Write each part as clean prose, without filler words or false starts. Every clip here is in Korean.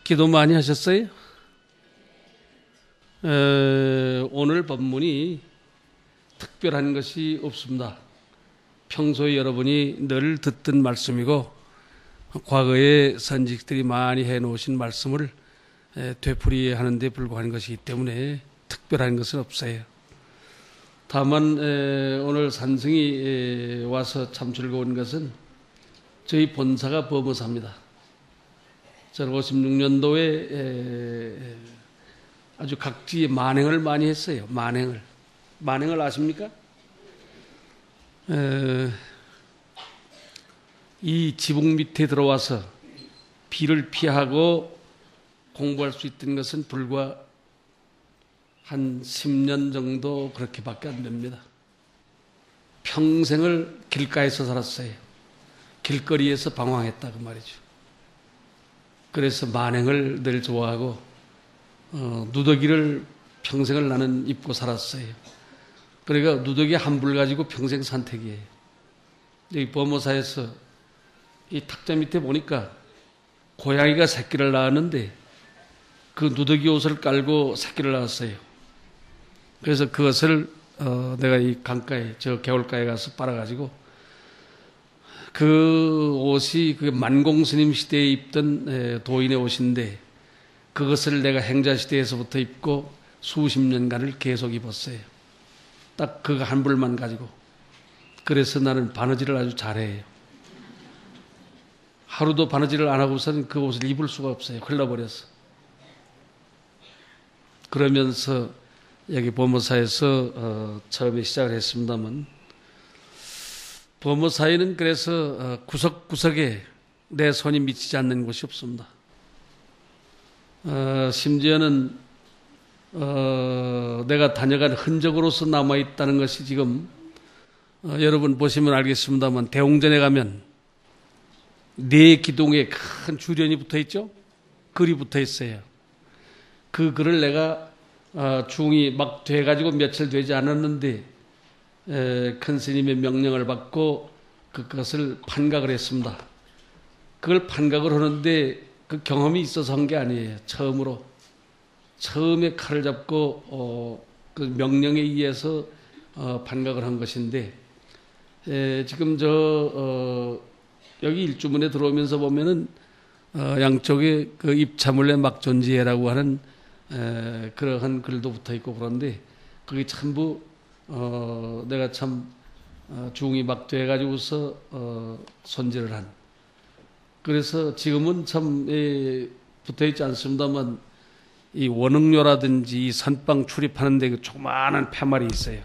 기도 많이 하셨어요? 오늘 법문이 특별한 것이 없습니다. 평소에 여러분이 늘 듣던 말씀이고 과거에 선지식들이 많이 해놓으신 말씀을 되풀이하는 데 불과한 것이기 때문에 특별한 것은 없어요. 다만 오늘 산승이 와서 참 즐거운 것은 저희 본사가 범어사입니다. 저는 56년도에 아주 각지에 만행을 많이 했어요. 만행을 아십니까? 이 지붕 밑에 들어와서 비를 피하고 공부할 수 있던 것은 불과 한 10년 정도 그렇게밖에 안 됩니다. 평생을 길가에서 살았어요. 길거리에서 방황했다 그 말이죠. 그래서 만행을 늘 좋아하고 누더기를 평생을 나는 입고 살았어요. 그러니까 누더기 한 불 가지고 평생 산책이에요. 여기 범어사에서 이 탁자 밑에 보니까 고양이가 새끼를 낳았는데 그 누더기 옷을 깔고 새끼를 낳았어요. 그래서 그것을 내가 이 강가에 저 개울가에 가서 빨아가지고 그 옷이 그 만공스님 시대에 입던 도인의 옷인데 그것을 내가 행자시대에서부터 입고 수십 년간을 계속 입었어요. 딱 그거 한 불만 가지고. 그래서 나는 바느질을 아주 잘해요. 하루도 바느질을 안 하고서는 그 옷을 입을 수가 없어요. 흘러버려서. 그러면서 여기 범어사에서 처음에 시작을 했습니다만 범어사에는 그래서 구석구석에 내 손이 미치지 않는 곳이 없습니다. 심지어는 내가 다녀간 흔적으로서 남아있다는 것이 지금 여러분 보시면 알겠습니다만 대웅전에 가면 네 기둥에 큰 주련이 붙어있죠? 글이 붙어있어요. 그 글을 내가 중이 막 돼가지고 며칠 되지 않았는데 큰 스님의 명령을 받고 그것을 판각을 했습니다. 그걸 판각을 하는데 그 경험이 있어서 한 게 아니에요. 처음에 칼을 잡고 그 명령에 의해서 판각을 한 것인데 지금 여기 일주문에 들어오면서 보면은 양쪽에 그 입차물레 막존지해라고 하는 그러한 글도 붙어 있고 그런데 그게 전부 내가 참 중이 막 돼가지고서 손질을 한. 그래서 지금은 참 붙어 있지 않습니다만 이 원흥료라든지 이 선방 출입하는데 그 조그마한 폐말이 있어요.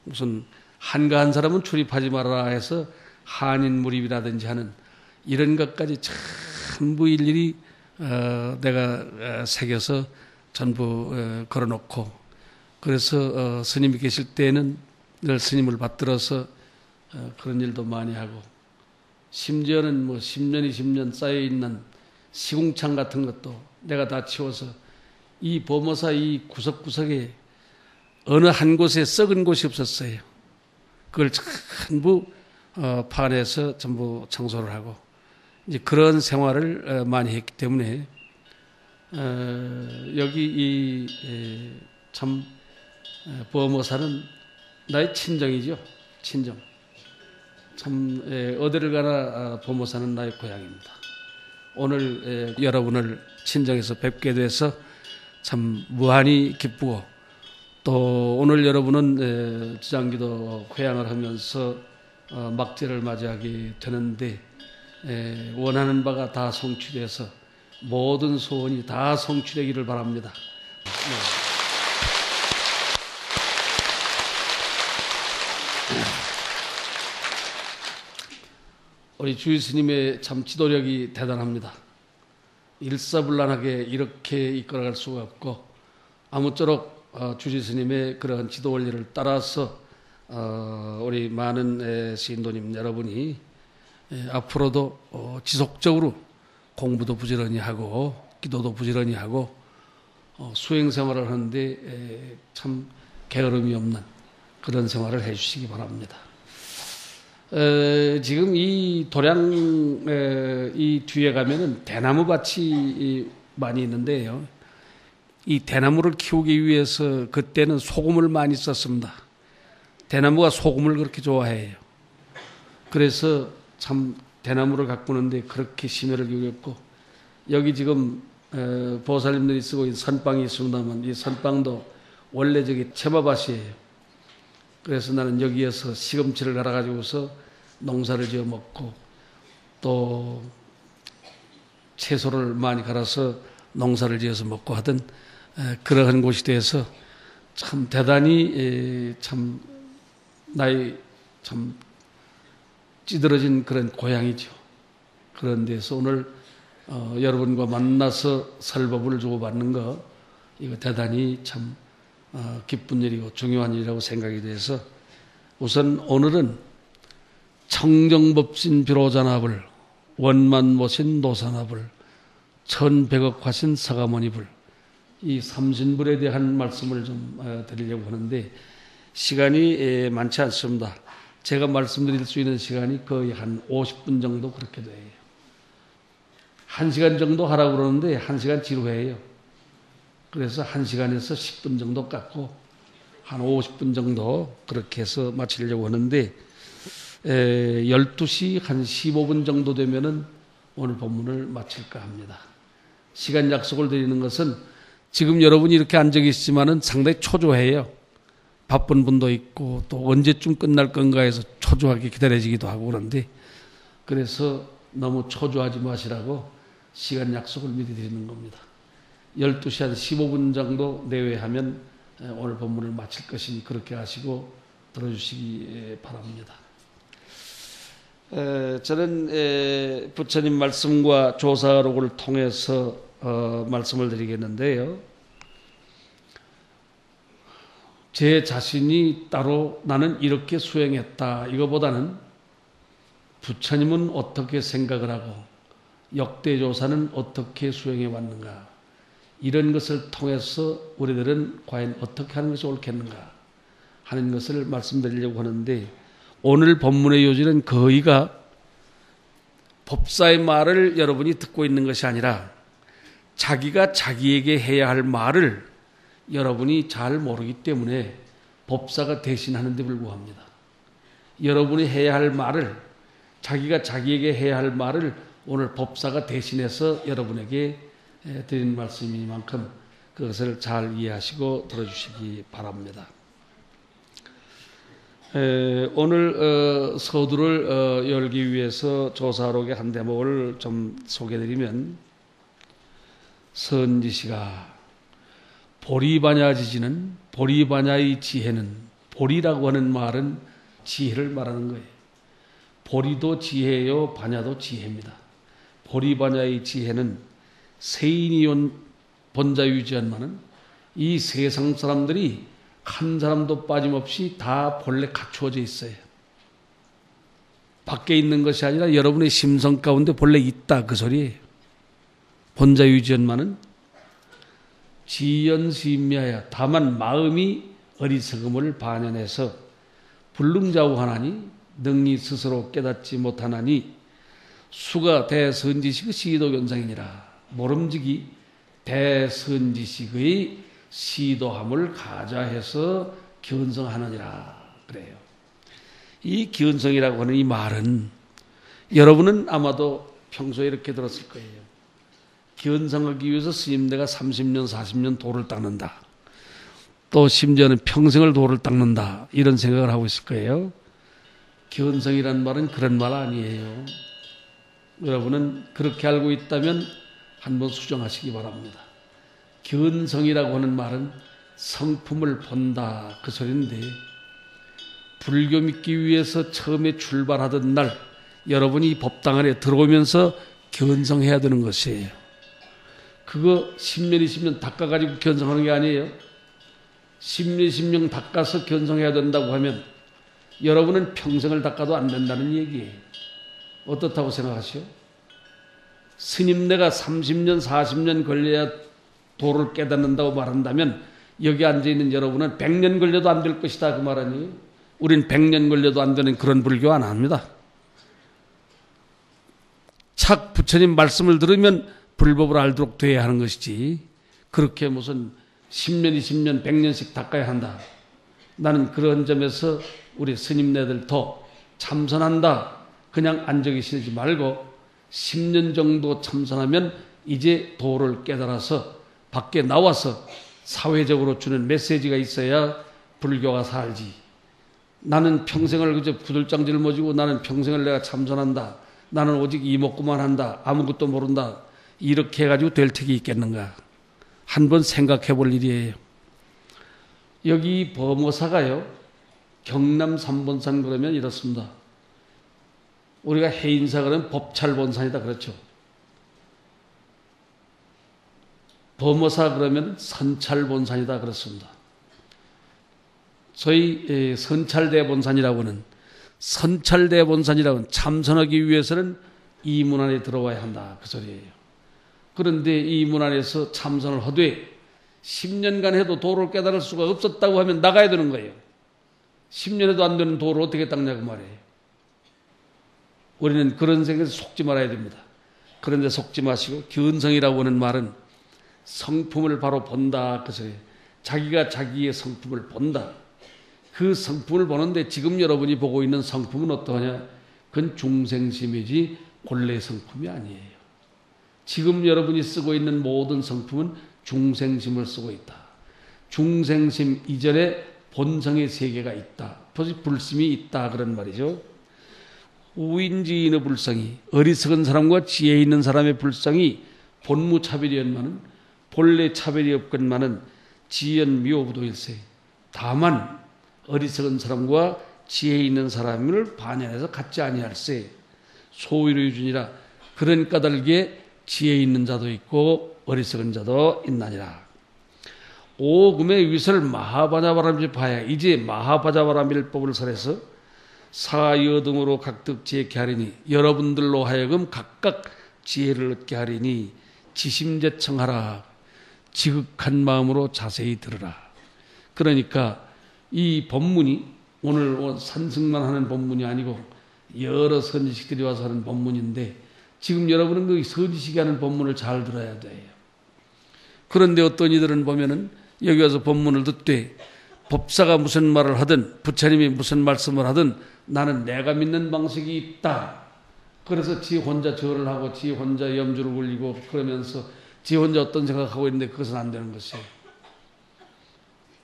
무슨 한가한 사람은 출입하지 말아라 해서 한인 무립이라든지 하는 이런 것까지 전부 일일이 내가 새겨서 전부 걸어놓고 그래서 스님이 계실 때는 늘 스님을 받들어서 그런 일도 많이 하고 심지어는 뭐 10년, 20년 쌓여있는 시궁창 같은 것도 내가 다 치워서 이 범어사 이 구석구석에 어느 한 곳에 썩은 곳이 없었어요. 그걸 전부 파내서 전부 청소를 하고 이제 그런 생활을 많이 했기 때문에 여기 참 범어사는 나의 친정이죠. 친정. 참 어디를 가나 범어사는 나의 고향입니다. 오늘 여러분을 친정에서 뵙게 돼서 참 무한히 기쁘고 또 오늘 여러분은 주장기도 회양을 하면서 막제를 맞이하게 되는데 원하는 바가 다 성취돼서 모든 소원이 다 성취되기를 바랍니다. 네. 우리 주의 스님의 참 지도력이 대단합니다. 일사불란하게 이렇게 이끌어갈 수가 없고 아무쪼록 주의 스님의 그러한 지도 원리를 따라서 우리 많은 신도님 여러분이 앞으로도 지속적으로 공부도 부지런히 하고 기도도 부지런히 하고 수행 생활을 하는데 참 게으름이 없는 그런 생활을 해 주시기 바랍니다. 지금 이 도량 이 뒤에 가면은 대나무 밭이 많이 있는데요. 이 대나무를 키우기 위해서 그때는 소금을 많이 썼습니다. 대나무가 소금을 그렇게 좋아해요. 그래서 참 대나무를 가꾸는데 그렇게 심혈을 기울였고 여기 지금 보살님들이 쓰고 있는 선빵이 있습니다만 이 선빵도 원래 저기 채마밭이에요. 그래서 나는 여기에서 시금치를 갈아가지고서 농사를 지어 먹고 또 채소를 많이 갈아서 농사를 지어서 먹고 하던 그러한 곳이 돼서 참 대단히 참 나의 참 찌들어진 그런 고향이죠. 그런 데서 오늘 여러분과 만나서 설법을 주고받는 거 이거 대단히 참 기쁜 일이고 중요한 일이라고 생각이 돼서 우선 오늘은 청정법신 비로자나불 원만모신 노사나불 천백억화신 서가모니불 이 삼신불에 대한 말씀을 좀 드리려고 하는데 시간이 많지 않습니다. 제가 말씀드릴 수 있는 시간이 거의 한 50분 정도 그렇게 돼요. 1시간 정도 하라고 그러는데 1시간 지루해요. 그래서 1시간에서 10분 정도 깎고 한 50분 정도 그렇게 해서 마치려고 하는데 12시 한 15분 정도 되면은 오늘 본문을 마칠까 합니다. 시간 약속을 드리는 것은 지금 여러분이 이렇게 앉아 계시지만은 상당히 초조해요. 바쁜 분도 있고 또 언제쯤 끝날 건가 해서 초조하게 기다려지기도 하고 그런데 그래서 너무 초조하지 마시라고 시간 약속을 미리 드리는 겁니다. 12시 한 15분 정도 내외하면 오늘 본문을 마칠 것이니 그렇게 하시고 들어주시기 바랍니다. 저는 부처님 말씀과 조사록을 통해서 말씀을 드리겠는데요. 제 자신이 따로 나는 이렇게 수행했다 이거보다는 부처님은 어떻게 생각을 하고 역대조사는 어떻게 수행해 왔는가 이런 것을 통해서 우리들은 과연 어떻게 하는 것이 옳겠는가 하는 것을 말씀드리려고 하는데 오늘 본문의 요지는 거의가 법사의 말을 여러분이 듣고 있는 것이 아니라 자기가 자기에게 해야 할 말을 여러분이 잘 모르기 때문에 법사가 대신하는 데 불구합니다. 여러분이 해야 할 말을 자기가 자기에게 해야 할 말을 오늘 법사가 대신해서 여러분에게 드린 말씀이니만큼 그것을 잘 이해하시고 들어주시기 바랍니다. 오늘 서두를 열기 위해서 조사록의 한 대목을 좀 소개해드리면 선지시가 보리바냐지지는 보리바냐의 지혜는 보리라고 하는 말은 지혜를 말하는 거예요. 보리도 지혜요 바냐도 지혜입니다. 보리바냐의 지혜는 세인이온 본자유지한만은 이 세상 사람들이 한 사람도 빠짐없이 다 본래 갖추어져 있어요. 밖에 있는 것이 아니라 여러분의 심성 가운데 본래 있다 그 소리예요. 본자유지한만은 지연시임야야 다만 마음이 어리석음을 반연해서 불능자우하나니 능히 스스로 깨닫지 못하나니 수가 대선지식의 시도견상이니라. 모름지기 대선지식의 시도함을 가자해서 견성하느니라 그래요. 이 견성이라고 하는 이 말은 여러분은 아마도 평소에 이렇게 들었을 거예요. 견성하기 위해서 스님네가 30년 40년 도를 닦는다. 또 심지어는 평생을 도를 닦는다. 이런 생각을 하고 있을 거예요. 견성이란 말은 그런 말 아니에요. 여러분은 그렇게 알고 있다면 한번 수정하시기 바랍니다. 견성이라고 하는 말은 성품을 본다 그 소리인데, 불교 믿기 위해서 처음에 출발하던 날 여러분이 이 법당 안에 들어오면서 견성해야 되는 것이에요. 그거 10년 20년 닦아가지고 견성하는 게 아니에요. 10년 20년 닦아서 견성해야 된다고 하면 여러분은 평생을 닦아도 안 된다는 얘기예요. 어떻다고 생각하시오? 스님네가 30년 40년 걸려야 도를 깨닫는다고 말한다면 여기 앉아있는 여러분은 100년 걸려도 안 될 것이다 그 말 아니에요? 우린 100년 걸려도 안 되는 그런 불교 안 합니다. 착 부처님 말씀을 들으면 불법을 알도록 돼야 하는 것이지, 그렇게 무슨 10년 20년 100년씩 닦아야 한다. 나는 그런 점에서 우리 스님네들 더 참선한다 그냥 앉아 계시지 말고 10년 정도 참선하면 이제 도를 깨달아서 밖에 나와서 사회적으로 주는 메시지가 있어야 불교가 살지. 나는 평생을 그저 구들장 짊어지고 나는 평생을 내가 참선한다, 나는 오직 이목구만 한다, 아무것도 모른다, 이렇게 해가지고 될 턱이 있겠는가. 한번 생각해 볼 일이에요. 여기 범어사가요, 경남 삼본산 그러면 이렇습니다. 우리가 해인사 그러면 법찰본산이다 그렇죠. 범어사 그러면 선찰본산이다 그렇습니다. 저희 선찰대본산이라고 하는, 선찰대본산이라고는 참선하기 위해서는 이 문 안에 들어와야 한다 그 소리예요. 그런데 이 문 안에서 참선을 하되 10년간 해도 도를 깨달을 수가 없었다고 하면 나가야 되는 거예요. 10년 해도 안 되는 도를 어떻게 닦냐고 말이에요. 우리는 그런 생각에서 속지 말아야 됩니다. 그런데 속지 마시고, 견성이라고 하는 말은 성품을 바로 본다 그 소리예요. 자기가 자기의 성품을 본다. 그 성품을 보는데 지금 여러분이 보고 있는 성품은 어떠하냐? 그건 중생심이지 본래 성품이 아니에요. 지금 여러분이 쓰고 있는 모든 성품은 중생심을 쓰고 있다. 중생심 이전에 본성의 세계가 있다. 불심이 있다 그런 말이죠. 우인지인의 불성이, 어리석은 사람과 지혜 있는 사람의 불성이 본무 차별이었만은 본래 차별이 없건만은 지연 미오부도일세. 다만 어리석은 사람과 지혜 있는 사람을 반연해서 같지 아니할세. 소위로 유준이라. 그런 까닭에 지혜 있는 자도 있고 어리석은 자도 있나니라. 오금의 위설 마하바자바람지 봐야. 이제 마하바자바람일법을 설해서 사여 등으로 각득 지혜케 하리니, 여러분들로 하여금 각각 지혜를 얻게 하리니 지심제청하라. 지극한 마음으로 자세히 들으라. 그러니까 이 법문이 오늘 산승만 하는 법문이 아니고 여러 선지식들이 와서 하는 법문인데, 지금 여러분은 그 선지식이 하는 법문을 잘 들어야 돼요. 그런데 어떤 이들은 보면은 여기 와서 법문을 듣되 법사가 무슨 말을 하든 부처님이 무슨 말씀을 하든 나는 내가 믿는 방식이 있다. 그래서 지 혼자 절을 하고 지 혼자 염주를 굴리고 그러면서 지 혼자 어떤 생각하고 있는데 그것은 안 되는 것이에요.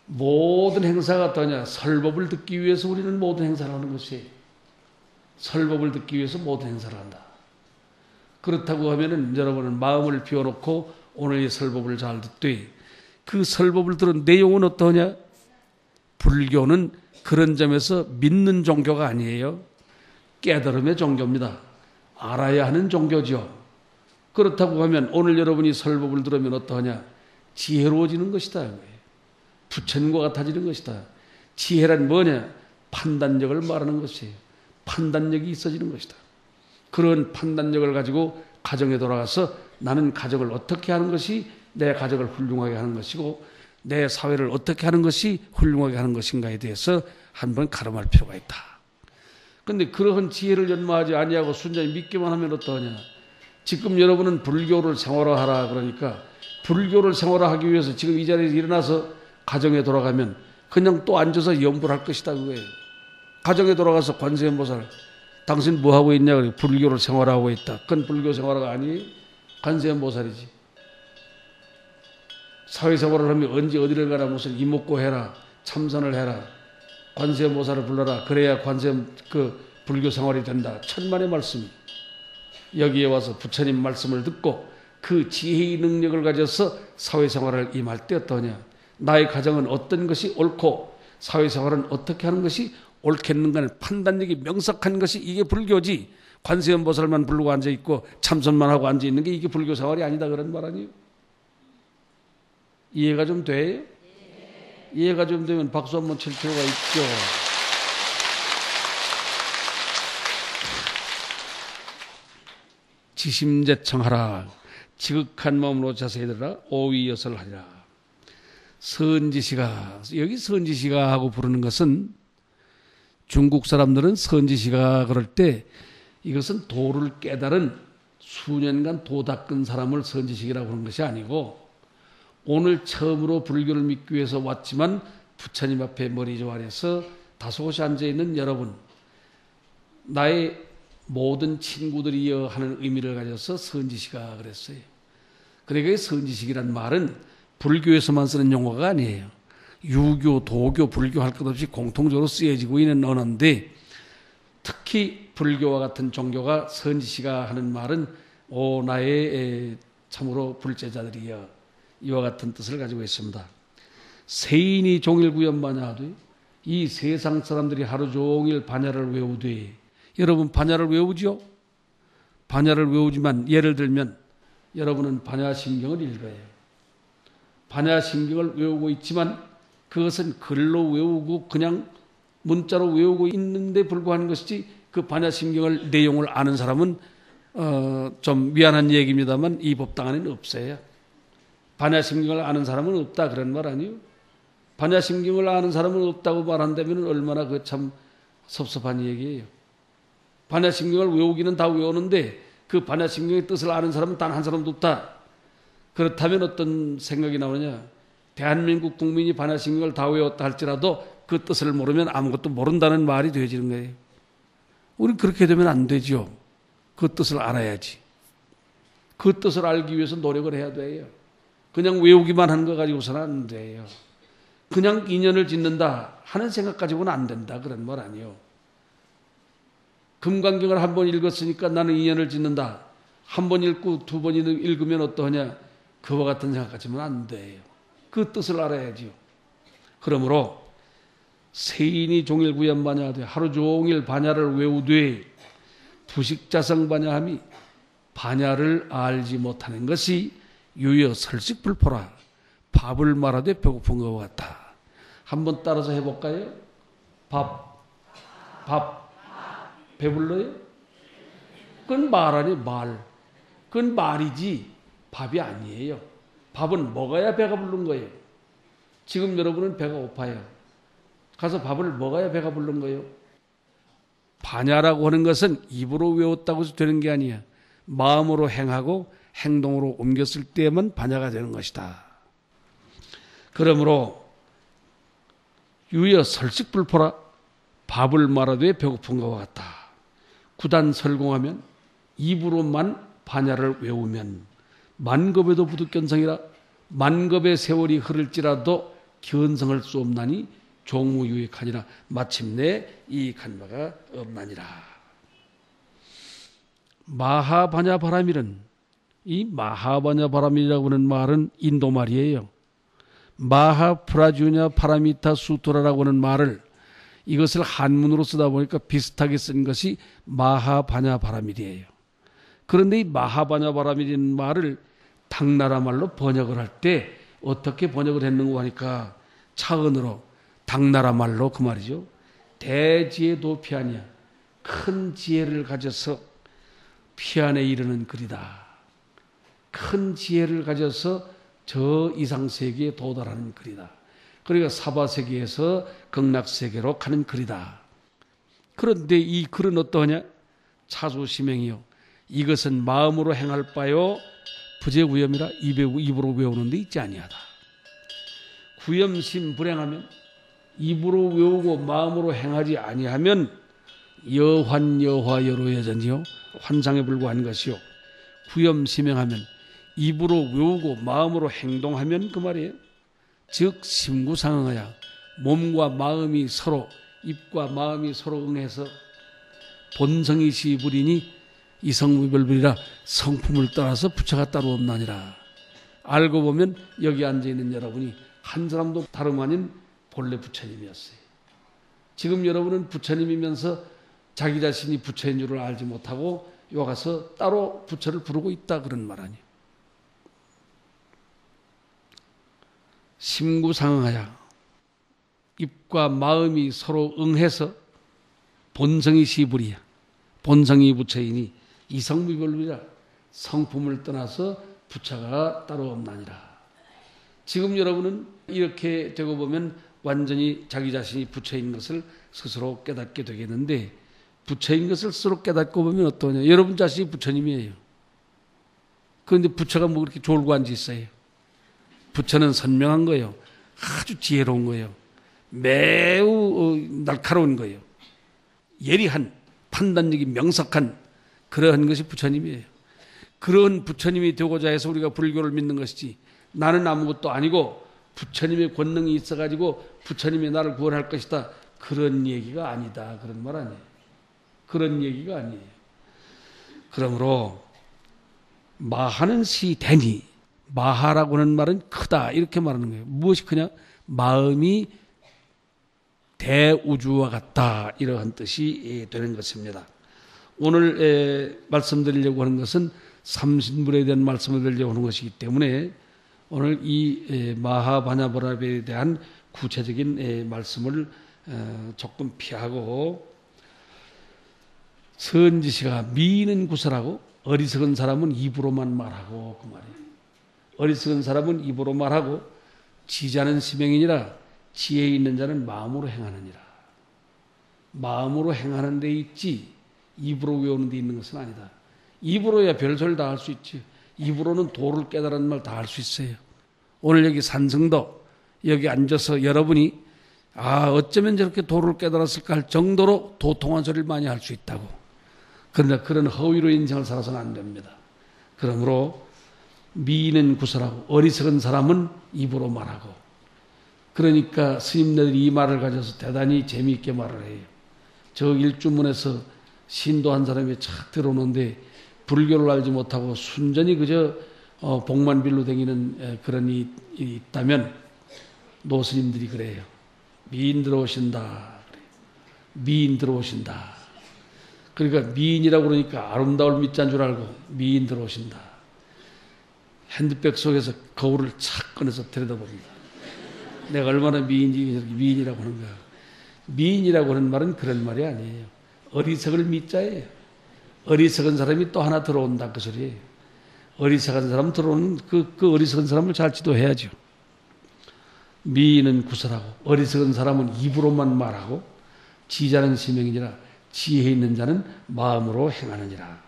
모든 행사가 어떠냐? 설법을 듣기 위해서 우리는 모든 행사를 하는 것이에요. 설법을 듣기 위해서 모든 행사를 한다. 그렇다고 하면은 여러분은 마음을 비워놓고 오늘 이 설법을 잘 듣되, 그 설법을 들은 내용은 어떠냐? 불교는 그런 점에서 믿는 종교가 아니에요. 깨달음의 종교입니다. 알아야 하는 종교죠. 그렇다고 하면 오늘 여러분이 설법을 들으면 어떠하냐? 지혜로워지는 것이다. 부처님과 같아지는 것이다. 지혜란 뭐냐? 판단력을 말하는 것이에요. 판단력이 있어지는 것이다. 그런 판단력을 가지고 가정에 돌아가서 나는 가정을 어떻게 하는 것이 내 가정을 훌륭하게 하는 것이고 내 사회를 어떻게 하는 것이 훌륭하게 하는 것인가에 대해서 한번 가름할 필요가 있다. 그런데 그러한 지혜를 연마하지 아니하고 순전히 믿기만 하면 어떠하냐? 지금 여러분은 불교를 생활화하라 그러니까 불교를 생활화하기 위해서 지금 이 자리에서 일어나서 가정에 돌아가면 그냥 또 앉아서 염불 할 것이다 그거예요. 가정에 돌아가서 관세음보살 당신 뭐 하고 있냐? 그래. 불교를 생활하고 있다. 그건 불교 생활화가 아니에요. 관세음보살이지. 사회생활을 하면 언제 어디를 가라 무슨 이목고 해라, 참선을 해라, 관세음보살을 불러라. 그래야 관세음 그 불교 생활이 된다. 천만의 말씀이. 여기에 와서 부처님 말씀을 듣고 그 지혜의 능력을 가져서 사회생활을 임할 때 어떠냐. 나의 가정은 어떤 것이 옳고 사회생활은 어떻게 하는 것이 옳겠는가는 판단력이 명석한 것이 이게 불교지. 관세음보살만 부르고 앉아있고 참선만 하고 앉아있는 게 이게 불교 생활이 아니다 그런 말 아니에요. 이해가 좀 돼요? 이해가 좀 되면 박수 한번 칠 필요가 있죠. 지심제청하라. 지극한 마음으로 자세히 들으라. 오위여설하리라. 선지시가, 여기 선지시가 하고 부르는 것은 중국 사람들은 선지시가 그럴 때 이것은 도를 깨달은 수년간 도 닦은 사람을 선지식이라고 하는 것이 아니고 오늘 처음으로 불교를 믿기 위해서 왔지만 부처님 앞에 머리 조아려서 다소곳이 앉아있는 여러분, 나의 모든 친구들이여 하는 의미를 가져서 선지시가 그랬어요. 그러니까 선지식이란 말은 불교에서만 쓰는 용어가 아니에요. 유교, 도교, 불교 할 것 없이 공통적으로 쓰여지고 있는 언어인데 특히 불교와 같은 종교가 선지시가 하는 말은 오 나의 참으로 불제자들이여 이와 같은 뜻을 가지고 있습니다. 세인이 종일 구연반야하되 이 세상 사람들이 하루 종일 반야를 외우되 여러분 반야를 외우죠? 반야를 외우지만 예를 들면 여러분은 반야심경을 읽어요. 반야심경을 외우고 있지만 그것은 글로 외우고 그냥 문자로 외우고 있는데 불구하는 것이지 그 반야심경을 내용을 아는 사람은 좀 미안한 얘기입니다만 이 법당 안에는 없어요. 반야심경을 아는 사람은 없다 그런 말 아니에요. 반야심경을 아는 사람은 없다고 말한다면 얼마나 그 참 섭섭한 얘기예요. 반야심경을 외우기는 다 외우는데 그 반야심경의 뜻을 아는 사람은 단 한 사람도 없다. 그렇다면 어떤 생각이 나오느냐. 대한민국 국민이 반야심경을 다 외웠다 할지라도 그 뜻을 모르면 아무것도 모른다는 말이 되어지는 거예요. 우리는 그렇게 되면 안 되죠. 그 뜻을 알아야지. 그 뜻을 알기 위해서 노력을 해야 돼요. 그냥 외우기만 하는 거 가지고서는 안 돼요. 그냥 인연을 짓는다 하는 생각 가지고는 안 된다 그런 말 아니에요. 금강경을 한 번 읽었으니까 나는 인연을 짓는다. 한 번 읽고 두 번 읽으면 어떠하냐. 그와 같은 생각 가지면 안 돼요. 그 뜻을 알아야지요. 그러므로 세인이 종일 구연반야하되 하루 종일 반야를 외우되 부식자성 반야함이 반야를 알지 못하는 것이 유여 설식불포라. 밥을 말하되 배고픈 것과 같다. 한번 따라서 해볼까요? 밥. 배불러요? 그건 말 아니에요. 말. 그건 말이지 밥이 아니에요. 밥은 먹어야 배가 부른 거예요. 지금 여러분은 배가 고파요. 가서 밥을 먹어야 배가 부른 거예요. 반야라고 하는 것은 입으로 외웠다고 해서 되는 게 아니야. 마음으로 행하고 행동으로 옮겼을 때만 반야가 되는 것이다. 그러므로 유여 설식불포라. 밥을 말하되 배고픈 것과 같다. 구단 설공하면 입으로만 반야를 외우면 만겁에도 부득견성이라. 만겁의 세월이 흐를지라도 견성할 수 없나니 종무유익하니라. 마침내 이익한 바가 없나니라. 마하바냐 바라밀은, 이 마하바냐 바라밀이라고 하는 말은 인도 말이에요. 마하프라주냐 파라미타 수토라라고 하는 말을 이것을 한문으로 쓰다 보니까 비슷하게 쓴 것이 마하바냐 바라밀이에요. 그런데 이 마하바냐 바라밀이라는 말을 당나라 말로 번역을 할 때 어떻게 번역을 했는가 하니까 차은으로 당나라 말로 그 말이죠. 대지혜도 피하냐. 큰 지혜를 가져서 피안에 이르는 글이다. 큰 지혜를 가져서 저 이상세계에 도달하는 글이다. 그러니까 사바세계에서 극락세계로 가는 글이다. 그런데 이 글은 어떠하냐? 차수심행이요. 이것은 마음으로 행할 바요. 부재구염이라 입으로 외우는 데 있지 아니하다. 구염심 불행하면 입으로 외우고 마음으로 행하지 아니하면 여환여화여로여전이요. 환상에 불과한 것이요. 구염심행하면 입으로 외우고 마음으로 행동하면 그 말이에요. 즉 심구상응하야. 몸과 마음이 서로, 입과 마음이 서로 응해서 본성이 시불이니 이성무별불이라 성품을 떠나서 부처가 따로 없나니라. 알고 보면 여기 앉아있는 여러분이 한 사람도 다름 아닌 본래 부처님이었어요. 지금 여러분은 부처님이면서 자기 자신이 부처인 줄을 알지 못하고 요 가서 따로 부처를 부르고 있다 그런 말 아니에요. 심구상응하야 입과 마음이 서로 응해서 본성이 시불이야. 본성이 부처이니 이성무별불이라 성품을 떠나서 부처가 따로 없나니라. 지금 여러분은 이렇게 되고 보면 완전히 자기 자신이 부처인 것을 스스로 깨닫게 되겠는데, 부처인 것을 스스로 깨닫고 보면 어떠냐. 여러분 자신이 부처님이에요. 그런데 부처가 뭐 그렇게 졸고 앉아 있어요. 부처는 선명한 거예요. 아주 지혜로운 거예요. 매우 날카로운 거예요. 예리한, 판단력이 명석한 그러한 것이 부처님이에요. 그런 부처님이 되고자 해서 우리가 불교를 믿는 것이지, 나는 아무것도 아니고 부처님의 권능이 있어가지고 부처님이 나를 구원할 것이다, 그런 얘기가 아니다, 그런 말 아니에요. 그런 얘기가 아니에요. 그러므로 마하는 시대니, 마하라고 하는 말은 크다 이렇게 말하는 거예요. 무엇이 크냐? 마음이 대우주와 같다, 이러한 뜻이 되는 것입니다. 오늘 말씀드리려고 하는 것은 삼신불에 대한 말씀을 드리려고 하는 것이기 때문에 오늘 이 마하바냐바라베에 대한 구체적인 말씀을 조금 피하고, 선지시가 미는 구설하고 어리석은 사람은 입으로만 말하고, 그 말이에요. 어리석은 사람은 입으로 말하고 지자는 심행이니라 지혜 있는 자는 마음으로 행하느니라. 마음으로 행하는 데 있지 입으로 외우는 데 있는 것은 아니다. 입으로야 별소리를 다 할 수 있지. 입으로는 도를 깨달은 말 다 할 수 있어요. 오늘 여기 산성도 여기 앉아서 여러분이 어쩌면 저렇게 도를 깨달았을까 할 정도로 도통한 소리를 많이 할 수 있다고. 그러나 그런 허위로 인생을 살아서는 안 됩니다. 그러므로 미는 구설하고 어리석은 사람은 입으로 말하고, 그러니까 스님네들이 이 말을 가져서 대단히 재미있게 말을 해요. 저 일주문에서 신도 한 사람이 착 들어오는데 불교를 알지 못하고 순전히 그저 복만 빌로 다니는 그런 일이 있다면 노스님들이 그래요. 미인 들어오신다. 미인 들어오신다. 그러니까 미인이라고 그러니까 아름다울 밑잔 줄 알고 미인 들어오신다. 핸드백 속에서 거울을 착 꺼내서 들여다봅니다. 내가 얼마나 미인이라고 하는 거야. 미인이라고 하는 말은 그런 말이 아니에요. 어리석을 미자예요. 어리석은 사람이 또 하나 들어온다, 그 소리예요. 어리석은 사람 들어오는 그 어리석은 사람을 잘 지도해야죠. 미인은 구설하고 어리석은 사람은 입으로만 말하고 지자는 심행이니라 지혜 있는 자는 마음으로 행하느니라.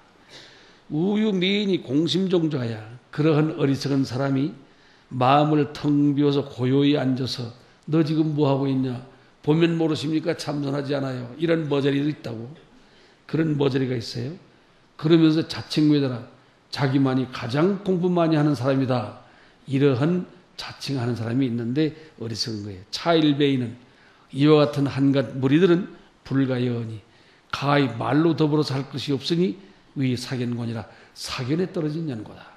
우유 미인이 공심종자야. 그러한 어리석은 사람이 마음을 텅 비워서 고요히 앉아서 너 지금 뭐하고 있냐? 보면 모르십니까? 참선하지 않아요. 이런 머저리도 있다고. 그런 머저리가 있어요. 그러면서 자칭외더라. 자기만이 가장 공부 많이 하는 사람이다. 이러한 자칭하는 사람이 있는데 어리석은 거예요. 차일배이는 이와 같은 한갓 무리들은 불가여하니 가히 말로 더불어서 할 것이 없으니 위 사견권이라 사견에 떨어진 연고다.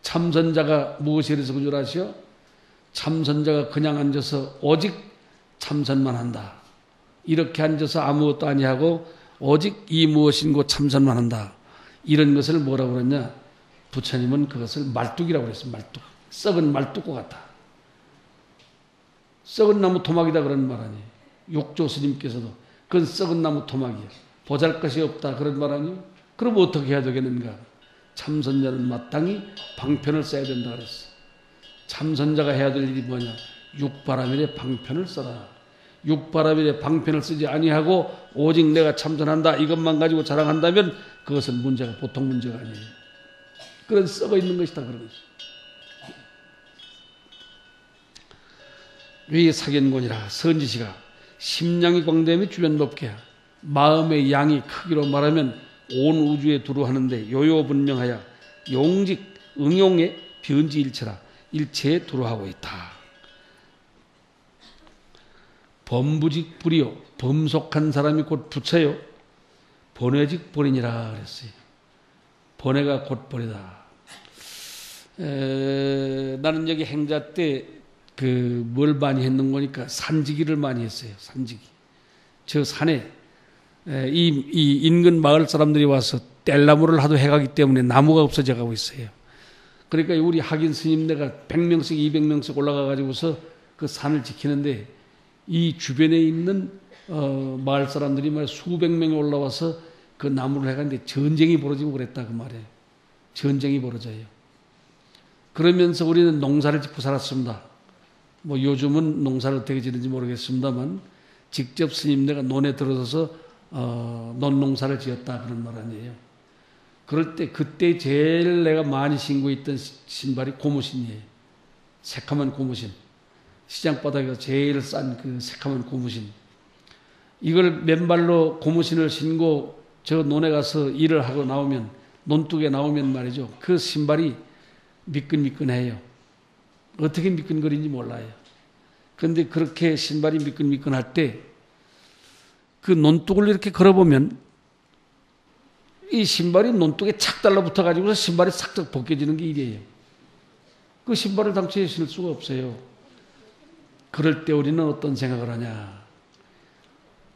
참선자가 무엇이 어리석은 줄 아시오? 참선자가 그냥 앉아서 오직 참선만 한다. 이렇게 앉아서 아무것도 아니하고 오직 이 무엇인고 참선만 한다. 이런 것을 뭐라고 그랬냐? 부처님은 그것을 말뚝이라고 그랬어요. 말뚝. 썩은 말뚝과 같다. 썩은 나무 토막이다 그런 말 아니에요. 욕조 스님께서도 그건 썩은 나무 토막이야. 보잘것이 없다 그런 말 아니에요. 그럼 어떻게 해야 되겠는가? 참선자는 마땅히 방편을 써야 된다 그랬어. 참선자가 해야 될 일이 뭐냐? 육바라밀에 방편을 써라. 육바라밀에 방편을 쓰지 아니하고 오직 내가 참선한다 이것만 가지고 자랑한다면 그것은 문제가 보통 문제가 아니에요. 그런 썩어 있는 것이다 그런 것이. 위 사견곤이라 선지시가 심량이 광대함이 주변 높게 마음의 양이 크기로 말하면 온 우주에 두루하는데 요요분명하여 용직 응용의 변지일체라 일체에 두루하고 있다. 범부직 불이요 범속한 사람이 곧 부처요. 번외직 본이니라 그랬어요. 번외가 곧 본이다. 나는 여기 행자 때 뭘 많이 했는 거니까 산지기를 많이 했어요. 산지기. 저 산에 이 인근 마을 사람들이 와서 뗄나무를 하도 해가기 때문에 나무가 없어져 가고 있어요. 그러니까 우리 학인 스님네가 100명씩 200명씩 올라가 가지고서 그 산을 지키는데 이 주변에 있는 마을 사람들이 말 수백 명이 올라와서 그 나무를 해가는데 전쟁이 벌어지고 그랬다 그 말이에요. 전쟁이 벌어져요. 그러면서 우리는 농사를 짓고 살았습니다. 뭐 요즘은 농사를 어떻게 짓는지 모르겠습니다만 직접 스님네가 논에 들어서서 논농사를 지었다 그런 말 아니에요. 그럴 때 그때 제일 내가 많이 신고했던 신발이 고무신이에요. 새카만 고무신. 시장바닥에서 제일 싼 그 새카만 고무신. 이걸 맨발로 고무신을 신고 저 논에 가서 일을 하고 나오면 논둑에 나오면 말이죠. 그 신발이 미끈미끈해요. 어떻게 미끈거리는지 몰라요. 그런데 그렇게 신발이 미끈미끈할 때 그 논둑을 이렇게 걸어보면 이 신발이 논둑에 착 달라붙어 가지고서 신발이 싹 벗겨지는 게 일이에요. 그 신발을 당초에 신을 수가 없어요. 그럴 때 우리는 어떤 생각을 하냐.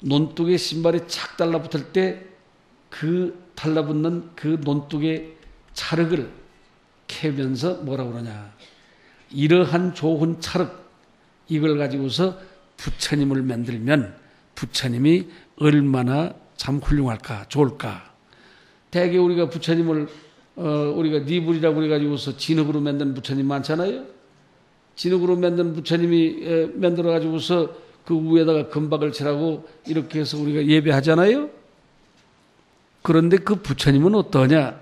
논둑에 신발이 착 달라붙을 때 그 달라붙는 그 논둑의 찰흙을 캐면서 뭐라고 그러냐. 이러한 좋은 찰흙, 이걸 가지고서 부처님을 만들면 부처님이 얼마나 참 훌륭할까, 좋을까. 대개 우리가 부처님을, 우리가 니불이라고 그래가지고서 진흙으로 만든 부처님 많잖아요? 진흙으로 만든 부처님이 만들어가지고서 그 위에다가 금박을 칠하고 이렇게 해서 우리가 예배하잖아요? 그런데 그 부처님은 어떠냐?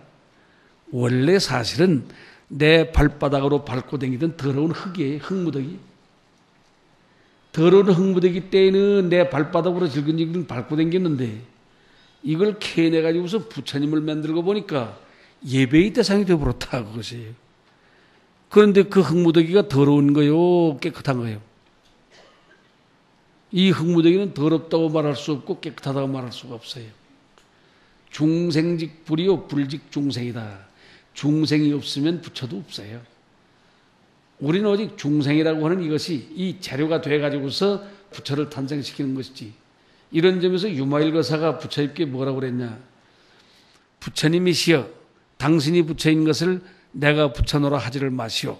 원래 사실은 내 발바닥으로 밟고 다니던 더러운 흙이에요. 흙무더기. 더러운 흙무더기 때에는 내 발바닥으로 질근질근 밟고 다녔는데 이걸 캐내가지고서 부처님을 만들고 보니까 예배의 대상이 되어버렸다 그것이에요. 그런데 그 흙무더기가 더러운 거요? 깨끗한 거요? 이 흙무더기는 더럽다고 말할 수 없고 깨끗하다고 말할 수가 없어요. 중생직 불이요 불직 중생이다. 중생이 없으면 부처도 없어요. 우리는 오직 중생이라고 하는 이것이 이 재료가 돼가지고서 부처를 탄생시키는 것이지. 이런 점에서 유마일거사가 부처님께 뭐라고 그랬냐. 부처님이시여 당신이 부처인 것을 내가 부처노라 하지를 마시오.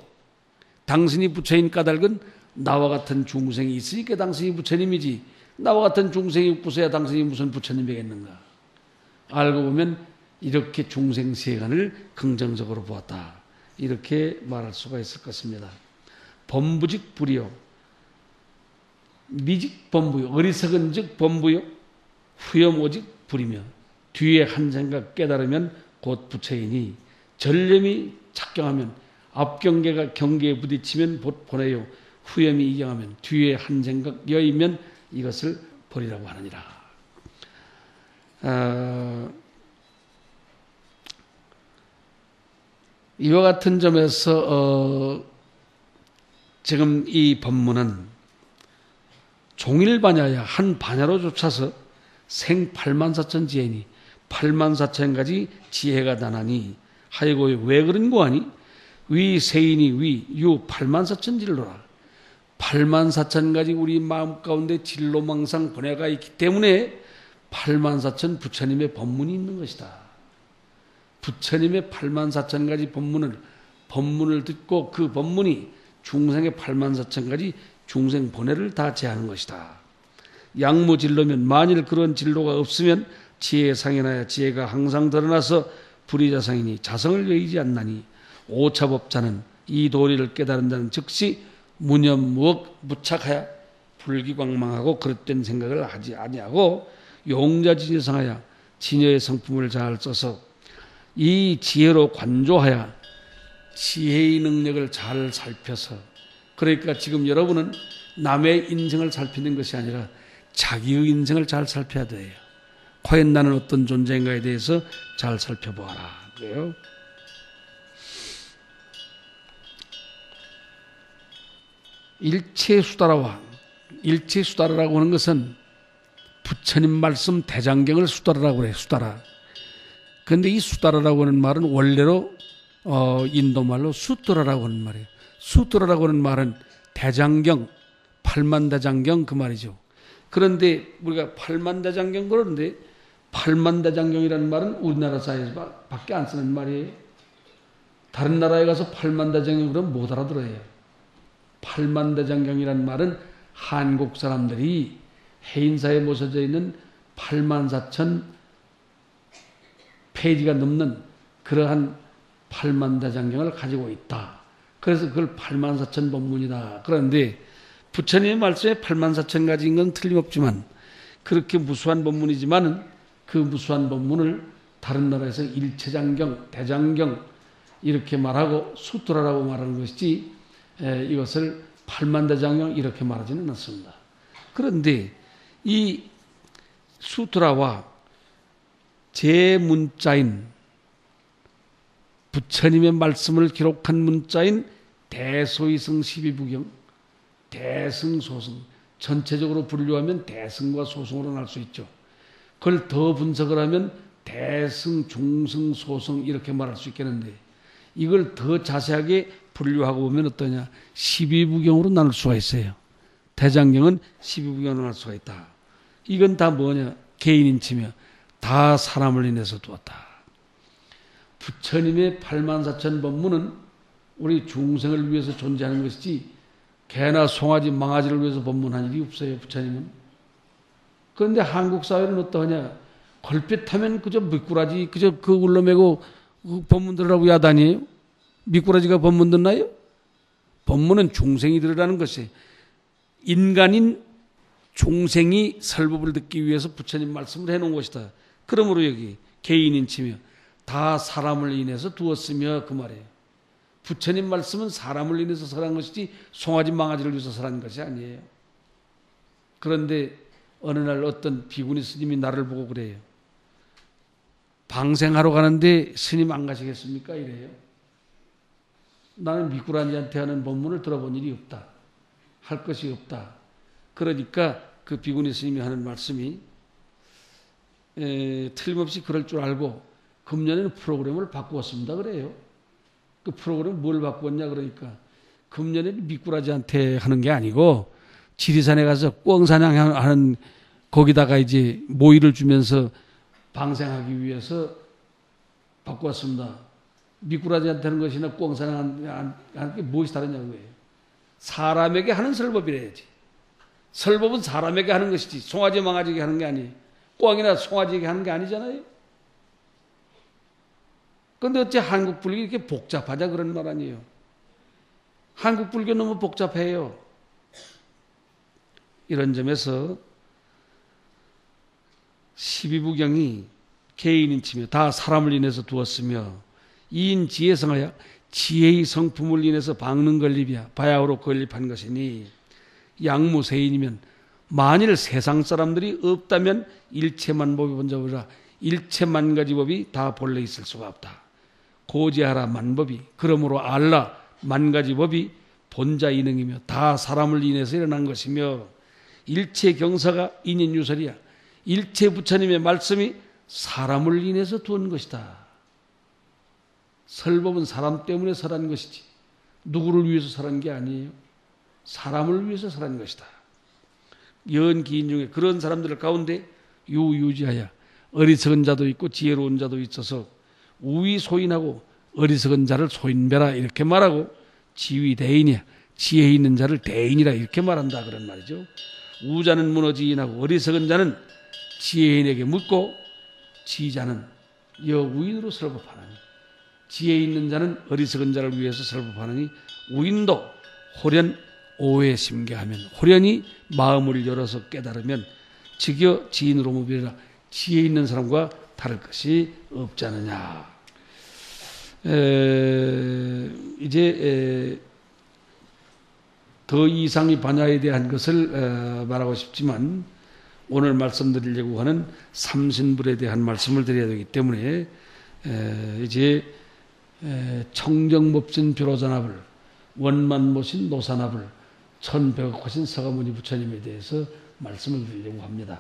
당신이 부처인 까닭은 나와 같은 중생이 있으니까 당신이 부처님이지. 나와 같은 중생이 없어야 당신이 무슨 부처님이겠는가. 알고 보면 이렇게 중생 세간을 긍정적으로 보았다. 이렇게 말할 수가 있을 것입니다. 범부직 불이요. 미직 범부요. 어리석은 즉 범부요. 후염 오직 불이며 뒤에 한 생각 깨달으면 곧 부처이니 전념이 착경하면 앞경계가 경계에 부딪히면 보내요. 후염이 이경하면 뒤에 한 생각 여이면 이것을 버리라고 하느니라. 이와 같은 점에서 지금 이 법문은 종일 반야야 한 반야로 쫓아서 생 8만4천 지혜니 8만4천 가지 지혜가 나나니 하이고 왜 그런 거 아니? 위 세인이 위유 8만4천 진로라. 8만4천 가지 우리 마음 가운데 진로망상 번뇌가 있기 때문에 8만4천 부처님의 법문이 있는 것이다. 부처님의 8만4천 가지 법문을 듣고 그 법문이 중생의 8만4천 가지 중생 번뇌를 다 제하는 것이다. 양무진로면 만일 그런 진로가 없으면 지혜상이나야 지혜가 항상 드러나서 불의자상이니 자성을 여의지 않나니 오차법자는 이 도리를 깨달은 자는 즉시 무념무억 무착하여 불기광망하고 그릇된 생각을 하지 아니하고 용자지지성하여 진여의 성품을 잘 써서 이 지혜로 관조하여 지혜의 능력을 잘 살펴서 그러니까 지금 여러분은 남의 인생을 살피는 것이 아니라 자기의 인생을 잘 살펴야 돼요. 과연 나는 어떤 존재인가에 대해서 잘 살펴보아라. 그래요. 일체수다라와 일체수다라고 하는 것은 부처 부처님 말씀 대장경을 수다라라고 그래요. 수다라. 근데 이 수다라라고 하는 말은 원래로 인도말로 수트라라고 하는 말이에요. 수트라라고 하는 말은 대장경, 팔만대장경 그 말이죠. 그런데 우리가 팔만대장경 그러는데 팔만대장경이라는 말은 우리나라 사회에서 밖에 안 쓰는 말이에요. 다른 나라에 가서 팔만대장경 그러면 못 알아들어요. 팔만대장경이라는 말은 한국 사람들이 해인사에 모셔져 있는 84,000 페이지가 넘는 그러한 팔만대장경을 가지고 있다. 그래서 그걸 84,000 법문이다. 그런데 부처님의 말씀에 84,000가지인 건 틀림없지만 그렇게 무수한 법문이지만은 그 무수한 법문을 다른 나라에서 일체장경, 대장경 이렇게 말하고 수트라라고 말하는 것이지 이것을 80,000대장경 이렇게 말하지는 않습니다. 그런데 이 수트라와 제 문자인 부처님의 말씀을 기록한 문자인 대소이승 12부경, 대승소승 전체적으로 분류하면 대승과 소승으로 날 수 있죠. 그걸 더 분석을 하면 대승, 중승, 소승 이렇게 말할 수 있겠는데 이걸 더 자세하게 분류하고 보면 어떠냐. 12부경으로 나눌 수가 있어요. 대장경은 12부경으로 나눌 수가 있다. 이건 다 뭐냐. 개인인치며 다 사람을 인해서 두었다. 부처님의 84,000 법문은 우리 중생을 위해서 존재하는 것이지 개나 송아지, 망아지를 위해서 법문한 일이 없어요. 부처님은. 그런데 한국 사회는 어떠하냐. 걸핏하면 그저 미꾸라지 그저 그 울러매고 법문 들으라고 야단이에요. 미꾸라지가 법문 듣나요? 법문은 중생이 들으라는 것이 인간인 중생이 설법을 듣기 위해서 부처님 말씀을 해놓은 것이다. 그러므로 여기 개인인치며 다 사람을 인해서 두었으며 그 말이에요. 부처님 말씀은 사람을 인해서 설한 것이지 송아지 망아지를 위해서 설한 것이 아니에요. 그런데 어느 날 어떤 비구니 스님이 나를 보고 그래요. 방생하러 가는데 스님 안 가시겠습니까? 이래요. 나는 미꾸라지한테 하는 법문을 들어본 일이 없다. 할 것이 없다. 그러니까 그 비구니 스님이 하는 말씀이 틀림없이 그럴 줄 알고 금년에는 프로그램을 바꾸었습니다. 그래요. 그 프로그램 뭘 바꾸었냐 그러니까 금년에는 미꾸라지한테 하는 게 아니고 지리산에 가서 꿩사냥하는 거기다가 이제 모이를 주면서 방생하기 위해서 바꾸었습니다. 미꾸라지한테 하는 것이나 꿩사냥하는 게 무엇이 다르냐는 거예요. 사람에게 하는 설법이래야지. 설법은 사람에게 하는 것이지 송아지 망아지에게 하는 게 아니에요. 꿩이나 송아지에게 하는 게 아니잖아요. 그런데 어째 한국 불교 이렇게 복잡하냐 그런 말 아니에요. 한국 불교 너무 복잡해요. 이런 점에서 12부경이 개인인치며 다 사람을 인해서 두었으며 이인 지혜성하여 지혜의 성품을 인해서 박는 건립이야 바야흐로 건립한 것이니 양무세인이면 만일 세상 사람들이 없다면 일체만법이 본자보라 일체만가지 법이 다 본래 있을 수가 없다. 고지하라 만법이 그러므로 알라 만가지 법이 본자 이능이며 다 사람을 인해서 일어난 것이며 일체 경사가 인인유설이야. 일체 부처님의 말씀이 사람을 인해서 두은 것이다. 설법은 사람 때문에 설한 것이지 누구를 위해서 설한 게 아니에요. 사람을 위해서 설한 것이다. 연기인 중에 그런 사람들 가운데 유유지하여 어리석은 자도 있고 지혜로운 자도 있어서 우위 소인하고 어리석은 자를 소인배라 이렇게 말하고 지위대인이야 지혜 있는 자를 대인이라 이렇게 말한다 그런 말이죠. 우자는 무너지인하고 어리석은 자는 지혜인에게 묻고 지자는 여우인으로 설법하나니 지혜 있는 자는 어리석은 자를 위해서 설법하느니 우인도 호련 오해 심계하면 호련히 마음을 열어서 깨달으면 즉여 지인으로 무비라 지혜 있는 사람과 다를 것이 없지 않느냐. 이제 더 이상의 반야에 대한 것을 말하고 싶지만 오늘 말씀드리려고 하는 삼신불에 대한 말씀을 드려야 되기 때문에 이제 청정법신 벼로잔합을 원만모신 노산합을 천백억하신 서가모니 부처님에 대해서 말씀을 드리려고 합니다.